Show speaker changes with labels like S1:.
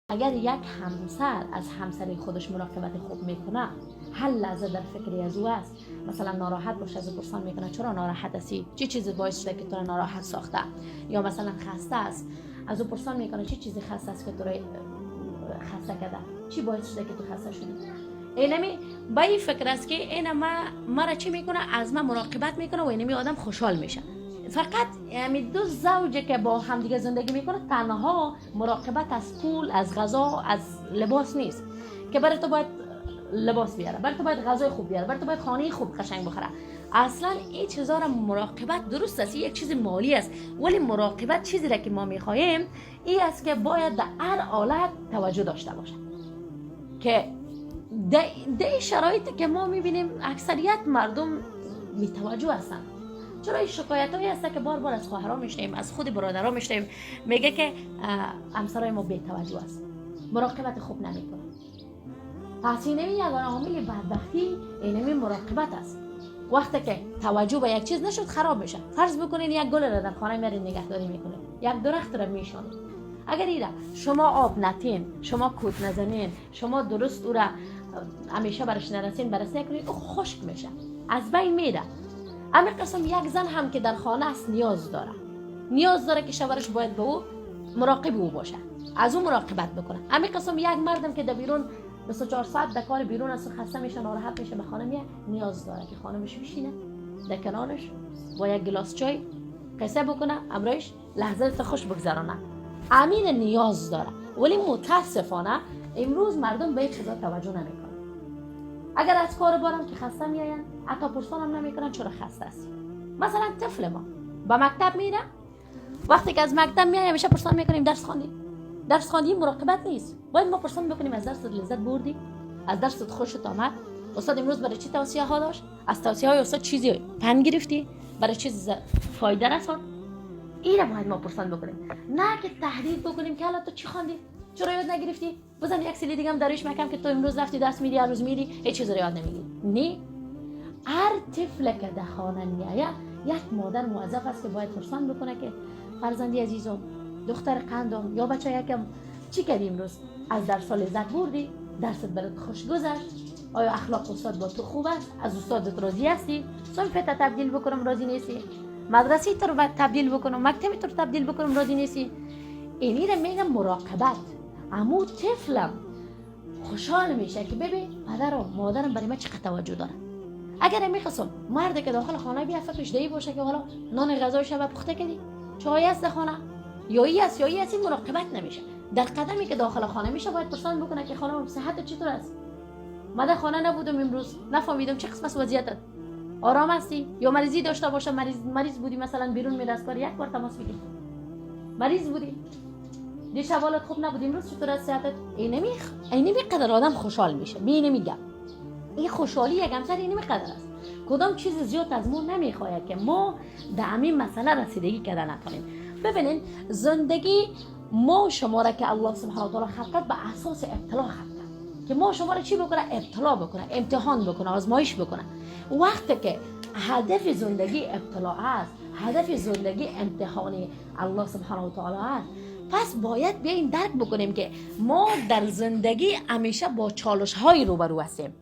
S1: اگر یک همسر از همسر خودش مراقبت خوب میکنه، هر لحظه در فکری از او است، مثلا ناراحت باشه از او پرسان میکنه چرا ناراحت هستی، چه چیزی باعث شده که تو را ناراحت ساخته، یا مثلا خسته است از او پرسان میکنه چه چیزی خسته است که تو را خسته کرده، چی باعث شده که تو خسته شدی. اینمی با این فکر است که این مرا چی میکنه، از من مراقبت میکنه و اینمی آدم خوشحال میشه. فقط یعنی دو زوجه که با هم دیگه زندگی میکنه تنها مراقبت از پول، از غذا، از لباس نیست که برای تو باید لباس بیاره، برای تو باید غذای خوب بیاره، برای تو باید خانه خوب قشنگ بخره. اصلا این چیزا را مراقبت درست است، یک چیز مالی است، ولی مراقبت چیزی را که ما میخوایم این است که باید در هر حالت توجه داشته باشه. که در شرایطی که ما میبینیم اکثریت مردم بی‌توجه هستن. چرا این شکایت هایی هست که بار بار از خواهرها میشنیم، از خود برادرها میشنیم، میگه که همسرای ما بی‌توجه است، مراقبت خوب نمیکنه. پس اینمی یگانه عامل بدبختی اینمی مراقبت است. وقتی که توجه به یک چیز نشد خراب میشه. فرض بکنین یک گل را در خانه میارین نگهداری میکنین، یک درخت را میشونین، اگر ایره شما آب نتین، شما کود نزنین، شما درست او را همیشه برش نرسین، بررسی نکنین، او خشک میشه، از بین میره. همین قسم یک زن هم که در خانه است نیاز داره که شوهرش باید به او مراقب او باشه، از او مراقبت بکنه. همین قسم یک مردم که در بیرون 24 ساعت در کار بیرون است و خسته میشه، ناراحت میشه، به خانه میاد، نیاز داره که خانمش بشینه در کنارش با یک گلاس چای قصه بکنه، امروز لحظه خوش بگذرانه. امین نیاز داره. ولی متاسفانه امروز مردم به این چیزا توجه نمیکنن. اگر از کار بارم که خسته میاین، حتی پرسان هم نمیکنن چرا خسته است. مثلا طفل ما با مکتب میره، وقتی که از مکتب میاد همیشه پرسان میکنیم درس خواندی مراقبت نیست. باید ما پرسان بکنیم از درست لذت بردی، از درست خوشت آمد، استاد امروز برای چی توصیه ها داشت، از توصیه های استاد چیزی پند گرفتی، برای چیز فایده رسوند. این رو باید ما پرسان بکنیم، نه که تهدید بکنیم که حالا تو چی خواندی، چرا یاد نگرفتی، بزن یک سری دیگه هم داریش مکم که تو امروز رفتی درس میدی، هر روز میری هیچ چیز رو یاد نمیگیری. نه، هر طفل که در خانه میآید یک مادر موظف است که باید پرسان بکنه که فرزندی عزیزم، دختر قندم یا بچه یکم چی کردی امروز، از درس لذت بردی، درست برات خوش گذشت، آیا اخلاق استاد با تو خوب است، از استادت راضی هستی، صنفت تبدیل بکنم راضی نیستی، مدرسه تو رو تبدیل بکنم، مکتب تو رو تبدیل بکنم راضی نیستی. اینی رو میگم مراقبت. عمو طفلم خوشحال میشه که ببین پدرم مادرم برای من چقدر توجه داره. اگر میخواستم مرد که داخل خانه بیا فکرش دی باشه که حالا نان غذای شب پخته کردی، چای است در خانه، یا است این مراقبت نمیشه. در قدمی که داخل خانه میشه باید پرسان بکنه که خانم صحت چطور است، من در خانه نبودم امروز، نفهمیدم چه قسمت وضعیتت، آرام هستی یا مریضی داشته باشه، مریض بودی مثلا بیرون میری از کار، یک بار تماس بگیر، مریض بودی دیشب حالت خوب نبود، امروز چطور است صحتت. اینمی قدر آدم خوشحال میشه. میگم این خوشحالی یک همسر اینمی قدر است. کدام چیز زیاد از ما نمیخواد که ما در همین مسئله رسیدگی کردن نکنیم. ببینین زندگی ما شما را که الله سبحانه و تعالی خلق کرد به اساس ابتلا خلق کرد که ما شما را چی بکنه، ابتلا بکنه، امتحان بکنه، آزمایش بکنه. وقتی که هدف زندگی ابتلا است، هدف زندگی امتحان الله سبحانه و تعالی است، پس باید بیاین درک بکنیم که ما در زندگی همیشه با چالش های روبرو هستیم.